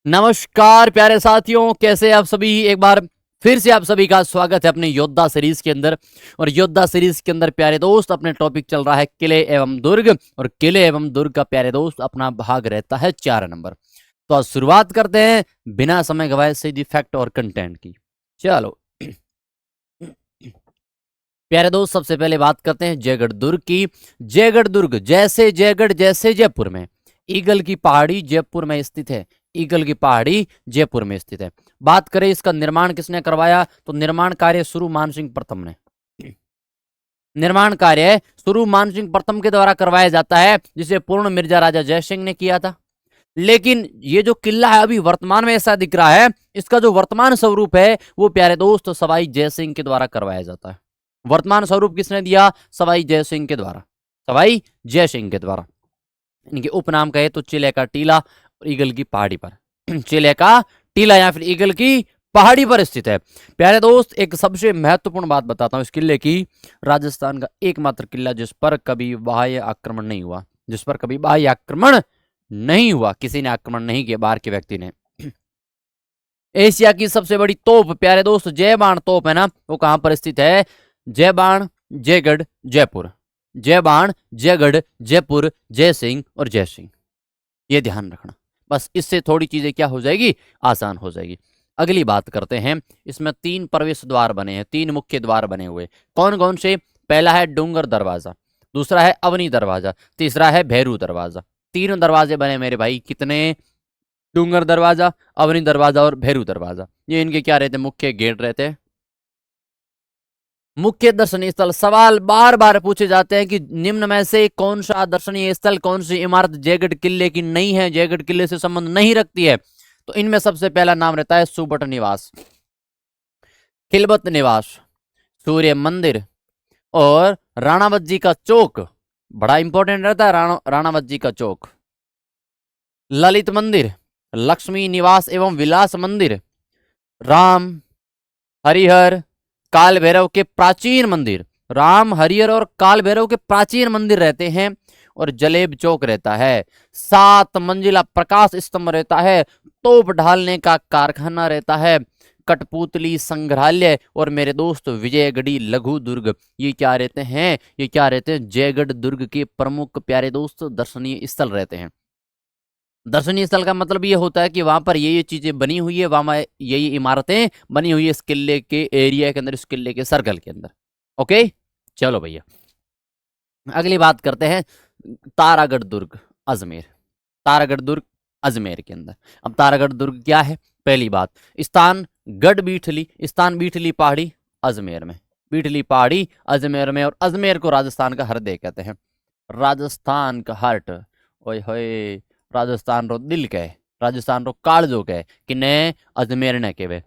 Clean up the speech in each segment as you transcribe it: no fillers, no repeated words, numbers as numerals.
नमस्कार प्यारे साथियों, कैसे आप सभी। एक बार फिर से आप सभी का स्वागत है अपने योद्धा सीरीज के अंदर। और योद्धा सीरीज के अंदर प्यारे दोस्त अपने टॉपिक चल रहा है किले एवं दुर्ग। और किले एवं दुर्ग का प्यारे दोस्त अपना भाग रहता है 4 नंबर। तो आज शुरुआत करते हैं बिना समय गवाए सीधी फैक्ट और कंटेंट की। चलो प्यारे दोस्त, सबसे पहले बात करते हैं जयगढ़ दुर्ग की। जयगढ़ दुर्ग जैसे जयगढ़ जैसे जयपुर में, ईगल की पहाड़ी जयपुर में स्थित है। ईगल की पहाड़ी जयपुर में स्थित है। बात करें इसका निर्माण किसने करवाया, तो निर्माण कार्य शुरू मानसिंह प्रथम ने। निर्माण कार्य शुरू मानसिंह प्रथम के द्वारा करवाया जाता है, जिसे पूर्ण मिर्जा राजा जयसिंह ने किया था। लेकिन ये जो किला है अभी वर्तमान में ऐसा दिख रहा है, इसका जो वर्तमान स्वरूप है वो प्यारे दोस्त सवाई जयसिंह के द्वारा करवाया जाता है। वर्तमान स्वरूप किसने दिया, सवाई जयसिंह के द्वारा। सवाई जयसिंह के द्वारा। इनके उपनाम कहे तो चिले का टीला और ईगल की पहाड़ी पर चिले का टीला या फिर ईगल की पहाड़ी पर स्थित है। प्यारे दोस्त, एक सबसे महत्वपूर्ण बात बताता हूं इस किले की। राजस्थान का एकमात्र किला जिस पर कभी बाह्य आक्रमण नहीं हुआ, जिस पर कभी बाह्य आक्रमण नहीं हुआ, किसी ने आक्रमण नहीं किया बाहर के व्यक्ति ने। एशिया की सबसे बड़ी तोप प्यारे दोस्त जय बाण तोप है ना, वो कहां पर स्थित है, जय बाण जयगढ़ जयपुर। जय बाण जयगढ़ जयपुर जय सिंह और जय सिंह, ये ध्यान रखना। बस इससे थोड़ी चीजें क्या हो जाएगी, आसान हो जाएगी। अगली बात करते हैं, इसमें 3 प्रवेश द्वार बने हैं, 3 मुख्य द्वार बने हुए। कौन कौन से, पहला है डूंगर दरवाजा, दूसरा है अवनी दरवाजा, तीसरा है भैरू दरवाजा। 3 दरवाजे बने मेरे भाई, कितने, डूंगर दरवाजा, अवनी दरवाजा और भैरू दरवाजा। ये इनके क्या रहते, मुख्य गेट रहते हैं, मुख्य दर्शनीय स्थल। सवाल बार बार पूछे जाते हैं कि निम्न में से कौन सा दर्शनीय स्थल, कौन सी इमारत जयगढ़ किले की नहीं है, जयगढ़ किले से संबंध नहीं रखती है। तो इनमें सबसे पहला नाम रहता है सुबट निवास, खिलबत निवास, सूर्य मंदिर और राणावत जी का चौक। बड़ा इंपॉर्टेंट रहता है राणावत जी का चौक। ललित मंदिर, लक्ष्मी निवास एवं विलास मंदिर, राम हरिहर काल भैरव के प्राचीन मंदिर, राम हरिहर और काल भैरव के प्राचीन मंदिर रहते हैं। और जलेब चौक रहता है। 7 मंजिला प्रकाश स्तंभ रहता है। तोप ढालने का कारखाना रहता है। कठपुतली संग्रहालय और मेरे दोस्त विजयगढ़ी लघु दुर्ग, ये क्या रहते हैं, ये क्या रहते हैं, जयगढ़ दुर्ग के प्रमुख प्यारे दोस्त दर्शनीय स्थल रहते हैं। दर्शनीय स्थल का मतलब ये होता है कि वहां पर ये चीजें बनी हुई है, वहां ये इमारतें बनी हुई है इस किले के एरिया के अंदर, इस किले के सर्कल के अंदर। ओके, चलो भैया अगली बात करते हैं तारागढ़ दुर्ग अजमेर। तारागढ़ दुर्ग अजमेर के अंदर। अब तारागढ़ दुर्ग क्या है, पहली बात, स्थान गढ़ बीठली, स्थान बीठली पहाड़ी अजमेर में, बीठली पहाड़ी अजमेर में। और अजमेर को राजस्थान का हृदय कहते हैं, राजस्थान का हार्ट। ओए होए, राजस्थान रो दिल कहे, राजस्थान रो कालजो कहे, किने, अजमेर ने केवे।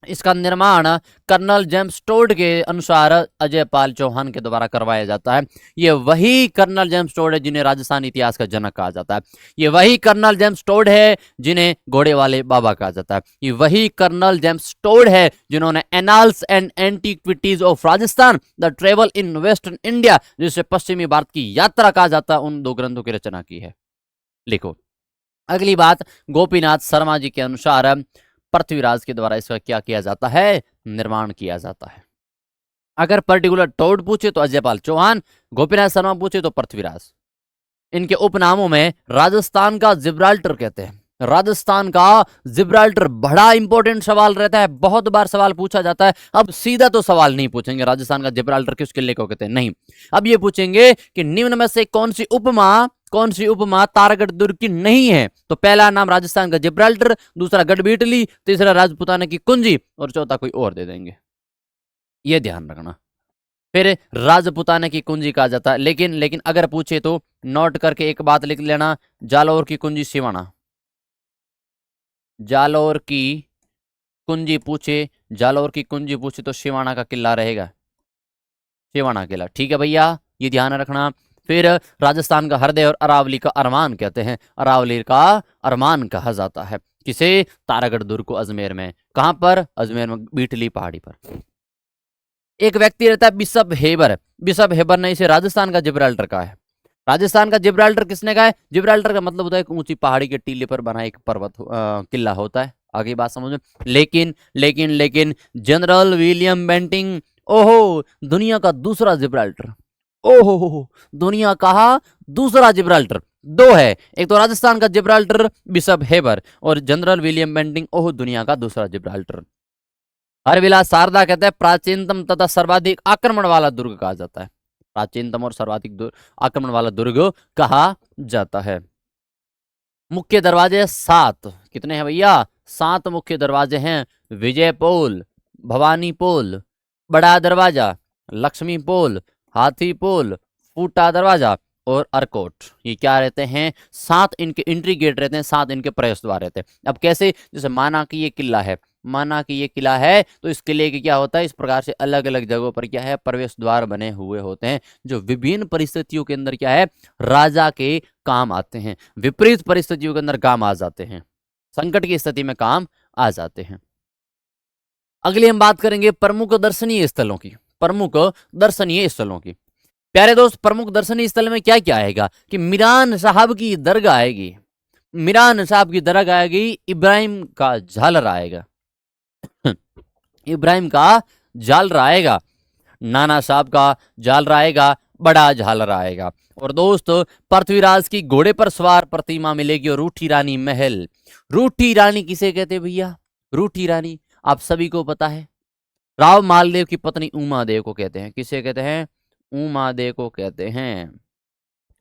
इसका निर्माण कर्नल जेम्स टोड के अनुसार अजय पाल चौहान के द्वारा करवाया जाता है। ये वही कर्नल जेम्स टोड है जिन्हें राजस्थान इतिहास का जनक कहा जाता है। ये वही कर्नल जेम्स टोड है जिन्हें घोड़े वाले बाबा कहा जाता है। ये वही कर्नल जेम्स टोड है जिन्होंने annals and antiquities of Rajasthan, the travel in western India, जिसे पश्चिमी भारत की यात्रा कहा जाता है, उन 2 ग्रंथों की रचना की है। लिखो अगली बात, गोपीनाथ शर्मा जी के अनुसार पृथ्वीराज के द्वारा इसका क्या किया जाता है, निर्माण किया जाता है। अगर पर्टिकुलर टोड पूछे तो अजयपाल चौहान, गोपीनाथ शर्मा पूछे तो पृथ्वीराज। इनके उपनामों में राजस्थान का जिब्राल्टर कहते हैं, राजस्थान का जिब्राल्टर। बड़ा इंपॉर्टेंट सवाल रहता है, बहुत बार सवाल पूछा जाता है। अब सीधा तो सवाल नहीं पूछेंगे राजस्थान का जिब्राल्टर किस किले को कहते हैं, नहीं। अब ये पूछेंगे कि निम्न में से कौन सी उपमा तारागढ़ दुर्ग की नहीं है। तो पहला नाम राजस्थान का जिब्राल्टर, दूसरा गढ़बीटली, तीसरा राजपुताना की कुंजी और चौथा कोई और दे देंगे, ये ध्यान रखना। फिर राजपुताना की कुंजी कहा जाता है। लेकिन अगर पूछे तो नोट करके एक बात लिख लेना, जालौर की कुंजी सिवाना, जालौर की कुंजी पूछे, जालौर की कुंजी पूछे तो सिवाना का किला रहेगा, सिवाना किला। ठीक है भैया, ये ध्यान रखना। फिर राजस्थान का हृदय और अरावली का अरमान कहते हैं, अरावली का अरमान कहा जाता है किसे, तारागढ़ दुर्ग को अजमेर में। कहां पर, अजमेर में बीटली पहाड़ी पर। एक व्यक्ति रहता है बिशप हेबर, बिशप हेबर ने इसे राजस्थान का जिब्राल्टर कहा है। राजस्थान का जिब्राल्टर किसने कहा है? जिब्राल्टर का मतलब होता है एक ऊंची पहाड़ी के टीले पर बना एक पर्वत किला होता है। आगे बात समझ में। लेकिन जनरल विलियम बेंटिंग, ओहो, दुनिया का दूसरा जिब्राल्टर, ओहो, दुनिया का दूसरा जिब्राल्टर दो है, एक तो राजस्थान का जिब्राल्टर बिशप हेबर, और जनरल विलियम बेंटिंग, ओहो, दुनिया का दूसरा जिब्राल्टर। हरविलास शारदा कहते हैं प्राचीनतम तथा सर्वाधिक आक्रमण वाला दुर्ग कहा जाता है। प्राचीनतम और सर्वाधिक आक्रमण वाला दुर्ग कहा जाता है। मुख्य दरवाजे 7 कितने हैं भैया? 7 मुख्य दरवाजे हैं। विजय पोल, भवानी पोल, बड़ा दरवाजा, लक्ष्मी पोल, हाथी पोल, फूटा दरवाजा और अर्कोट। ये क्या रहते हैं? 7 इनके एंट्री गेट रहते हैं, 7 इनके प्रवेश द्वार रहते हैं। अब कैसे? जैसे माना कि ये किला है, माना कि ये किला है, तो इस किले के क्या होता है, इस प्रकार से अलग अलग जगहों पर क्या है, प्रवेश द्वार बने हुए होते हैं, जो विभिन्न परिस्थितियों के अंदर क्या है, राजा के काम आते हैं, विपरीत परिस्थितियों के अंदर काम आ जाते हैं, संकट की स्थिति में काम आ जाते हैं। अगली हम बात करेंगे प्रमुख दर्शनीय स्थलों की, प्रमुख दर्शनीय स्थलों की। प्यारे दोस्त, प्रमुख दर्शनीय स्थल में क्या क्या आएगा कि मीरान साहब की दरगाह आएगी, मीरान साहब की दरगाह आएगी, इब्राहिम का झालर आएगा, इब्राहिम का झालर आएगा, नाना साहब का झालर आएगा, बड़ा झालर आएगा, और दोस्त पृथ्वीराज की घोड़े पर सवार प्रतिमा मिलेगी, और रूठी रानी महल। रूठी रानी किसे कहते हैं भैया? रूठी रानी आप सभी को पता है, राव मालदेव की पत्नी उमा देव को कहते हैं। किसे कहते हैं? उमा देव को कहते हैं।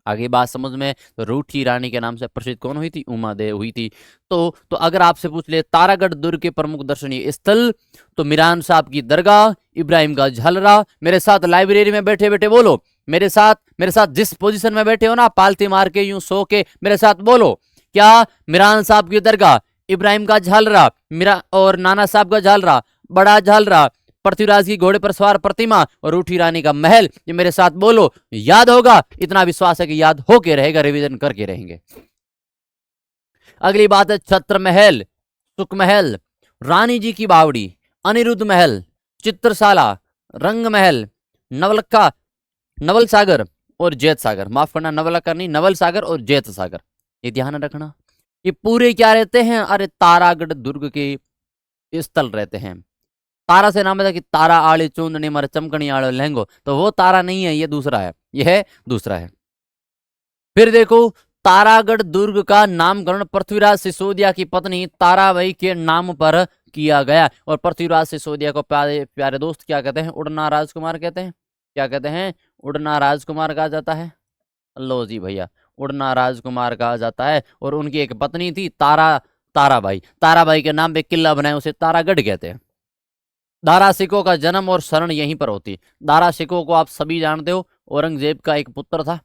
आगे बात समझ में। तो रूठी रानी के नाम से प्रसिद्ध कौन हुई थी? उमा देव हुई थी। तो अगर आपसे पूछ ले तारागढ़ दुर्ग के प्रमुख दर्शनीय स्थल, तो मीरान साहब की दरगाह, इब्राहिम का झालरा। मेरे साथ लाइब्रेरी में बैठे बैठे बोलो, मेरे साथ जिस पोजीशन में बैठे हो ना, पालती मार के यूं सो के मेरे साथ बोलो, क्या? मीरान साहब की दरगाह, इब्राहिम का झालरा, मेरा और नाना साहब का झालरा, बड़ा झालरा, पृथ्वीराज की घोड़े पर सवार प्रतिमा और रूठी रानी का महल। ये मेरे साथ बोलो, याद होगा, इतना विश्वास है कि याद होके रहेगा, रिवीजन करके रहेंगे। अगली बात है छत्र महल, सुख महल, रानी जी की बावड़ी, अनिरुद्ध महल, चित्रशाला, रंग महल, नवलखा, नवल सागर और जैत सागर। माफ करना, नवलखा नहीं, नवल सागर और जैत सागर, ये ध्यान रखना। ये पूरे क्या रहते हैं? अरे तारागढ़ दुर्ग के स्थल रहते हैं। तारा से नाम है कि तारा आड़े चूंदनी मर चमकनी आड़े लहंगो, तो वो तारा नहीं है, ये दूसरा है, यह दूसरा है। फिर देखो, तारागढ़ दुर्ग का नामकरण पृथ्वीराज सिसोदिया की पत्नी ताराबाई के नाम पर किया गया, और पृथ्वीराज सिसोदिया को प्यारे प्यारे दोस्त क्या कहते हैं? उड़ना राजकुमार कहते हैं। क्या कहते हैं? उड़ना राजकुमार कहा जाता है। लो जी भैया, उड़ना राजकुमार कहा जाता है। और उनकी एक पत्नी थी ताराबाई, ताराबाई के नाम पे किला बनाए, उसे तारागढ़ कहते हैं। दारा सिकों का जन्म और शरण यहीं पर होती। दारा सिकों को आप सभी जानते हो, औरंगजेब का एक पुत्र था,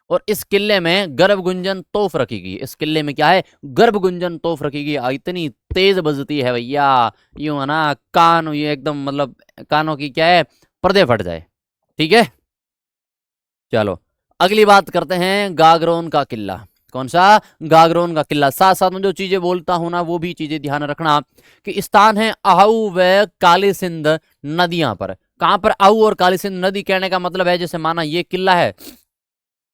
और इस किले में गर्भ गुंजन तोफ रखी गई। इस किले में क्या है? गर्भ गुंजन तोफ रखी गई। इतनी तेज बजती है भैया, यूं है ना, कान ये एकदम मतलब कानों की क्या है, पर्दे फट जाए। ठीक है, चलो अगली बात करते हैं गागरोन का किला। कौन सा? गागरोन का किला। साथ साथ में जो चीजें बोलता हूं ना, वो भी चीजें ध्यान रखना कि स्थान है आहू व काली सिंध नदियां पर। कहां पर? आहू और काली सिंध नदी। कहने का मतलब है, जैसे माना ये किला है,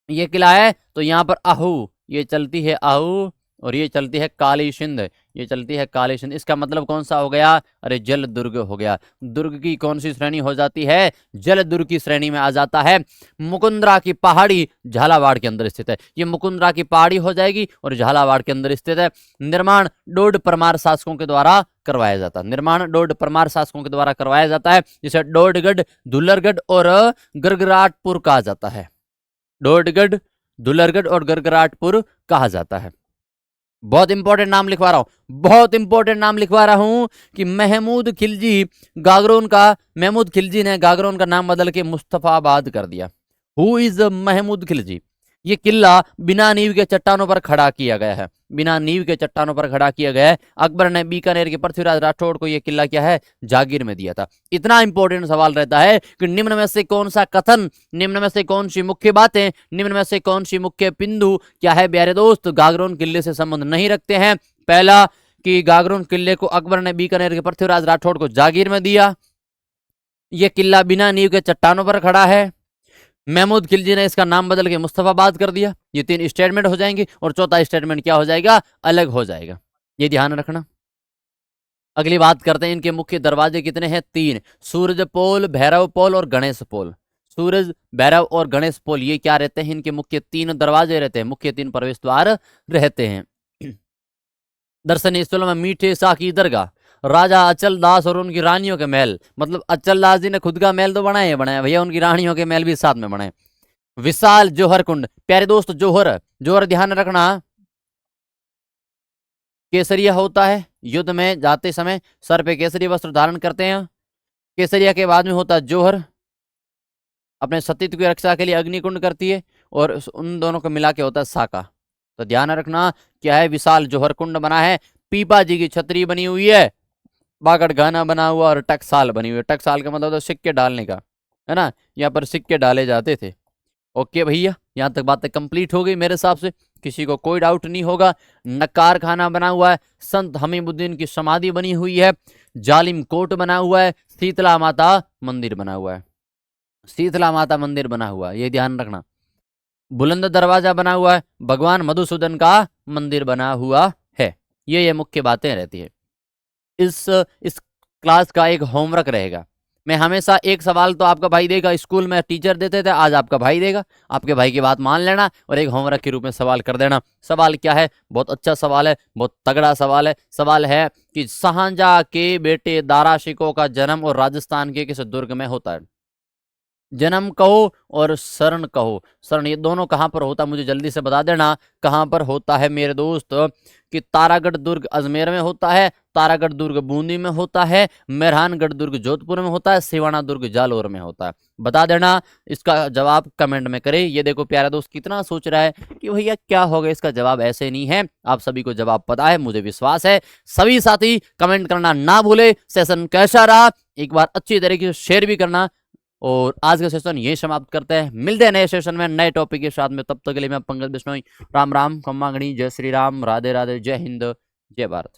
ये किला है, तो यहाँ पर आहू ये चलती है, आहू, और ये चलती है काली सिंध, ये चलती है काली सिंध। इसका मतलब कौन सा हो गया? अरे जल दुर्ग हो गया। दुर्ग की कौन सी श्रेणी हो जाती है? जल दुर्ग की श्रेणी में आ जाता है। मुकुंदरा की पहाड़ी झालावाड़ के अंदर स्थित है। ये मुकुंदरा की पहाड़ी हो जाएगी और झालावाड़ के अंदर स्थित है। निर्माण डोड परमार शासकों के द्वारा करवाया जाता है। निर्माण डोड परमार शासकों के द्वारा करवाया जाता है, जिसे डोडगढ़, दुल्लरगढ़ और गरगराटपुर कहा जाता है। डोडगढ़, दुल्लरगढ़ और गरगराटपुर कहा जाता है। बहुत इंपॉर्टेंट नाम लिखवा रहा हूं, बहुत इंपॉर्टेंट नाम लिखवा रहा हूं कि महमूद खिलजी, गागरोन का महमूद खिलजी ने गागरोन का नाम बदल के मुस्तफाबाद कर दिया। Who is Mahmud Khilji? ये किला बिना नींव के चट्टानों पर खड़ा किया गया है, बिना नींव के चट्टानों पर खड़ा किया गया है। अकबर ने बीकानेर के पृथ्वीराज राठौड़ को यह किला क्या है? जागीर में दिया था। इतना इंपॉर्टेंट सवाल रहता है कि निम्न में से कौन सा कथन, निम्न में से कौन सी मुख्य बातें, निम्न में से कौन सी मुख्य बिंदु क्या है प्यारे दोस्त, गागरोन किले से संबंध नहीं रखते हैं? पहला कि गागरोन किले को अकबर ने बीकानेर के पृथ्वीराज राठौड़ को जागीर में दिया। यह किला बिना नींव के चट्टानों पर खड़ा है। महमूद खिलजी ने इसका नाम बदल के मुस्तफाबाद कर दिया। ये 3 स्टेटमेंट हो जाएंगे और चौथा स्टेटमेंट क्या हो जाएगा, अलग हो जाएगा। ये ध्यान रखना। अगली बात करते हैं, इनके मुख्य दरवाजे कितने हैं, 3। सूरज पोल, भैरव पोल और गणेश पोल। सूरज, भैरव और गणेश पोल ये क्या रहते हैं, इनके मुख्य 3 दरवाजे रहते हैं, मुख्य 3 प्रवेश द्वार रहते हैं। दर्शनीय स्थलों में मीठे शाह की दरगाह, राजा अचल दास और उनकी रानियों के महल, मतलब अचल दास जी ने खुद का महल तो बनाए बनाया भैया, उनकी रानियों के महल भी साथ में बनाए। विशाल जौहर कुंड, प्यारे दोस्त जौहर, जौहर ध्यान रखना केसरिया होता है, युद्ध में जाते समय सर पे केसरी वस्त्र धारण करते हैं। केसरिया के बाद में होता है जौहर, अपने सतीत्व की रक्षा के लिए अग्निकुंड करती है, और उन दोनों को मिला के होता है साका। तो ध्यान रखना क्या है, विशाल जौहर कुंड बना है, पीपा जी की छतरी बनी हुई है, बागड़ गाना बना हुआ और टकसाल बनी हुई है। टकसाल का मतलब तो सिक्के डालने का है ना, यहाँ पर सिक्के डाले जाते थे। ओके भैया, यहाँ तक बातें कंप्लीट हो गई मेरे हिसाब से, किसी को कोई डाउट नहीं होगा। नक्कार खाना बना हुआ है, संत हमीमुद्दीन की समाधि बनी हुई है, जालिम कोट बना हुआ है, शीतला माता मंदिर बना हुआ है, शीतला माता मंदिर बना हुआ है, ये ध्यान रखना। बुलंद दरवाजा बना हुआ है, भगवान मधुसूदन का मंदिर बना हुआ है। ये मुख्य बातें रहती है। इस क्लास का एक होमवर्क रहेगा, मैं हमेशा एक सवाल तो आपका भाई देगा, स्कूल में टीचर देते थे, आज आपका भाई देगा, आपके भाई की बात मान लेना और एक होमवर्क के रूप में सवाल कर देना। सवाल क्या है, बहुत अच्छा सवाल है, बहुत तगड़ा सवाल है। सवाल है कि शाहजहां के बेटे दारा शिकोह का जन्म और राजस्थान के किस दुर्ग में होता है। जन्म कहो और शरण कहो, शरण ये दोनों कहाँ पर होता है मुझे जल्दी से बता देना, कहाँ पर होता है मेरे दोस्त। कि तारागढ़ दुर्ग अजमेर में होता है, तारागढ़ दुर्ग बूंदी में होता है, मेहरानगढ़ दुर्ग जोधपुर में होता है, सिवाना दुर्ग जालौर में होता है। बता देना, इसका जवाब कमेंट में करे। ये देखो प्यारा दोस्त कितना सोच रहा है कि भैया क्या होगा, इसका जवाब ऐसे नहीं है। आप सभी को जवाब पता है, मुझे विश्वास है। सभी साथी कमेंट करना ना भूले, सेशन कैसा रहा एक बार अच्छी तरीके से शेयर भी करना। और आज का सेशन ये समाप्त करते हैं, मिलते हैं नए सेशन में नए टॉपिक के साथ में। तब तक के लिए मैं पंकज बिश्नोई, राम राम, खम्मा गणी, जय श्री राम, राधे राधे, जय हिंद, जय भारत।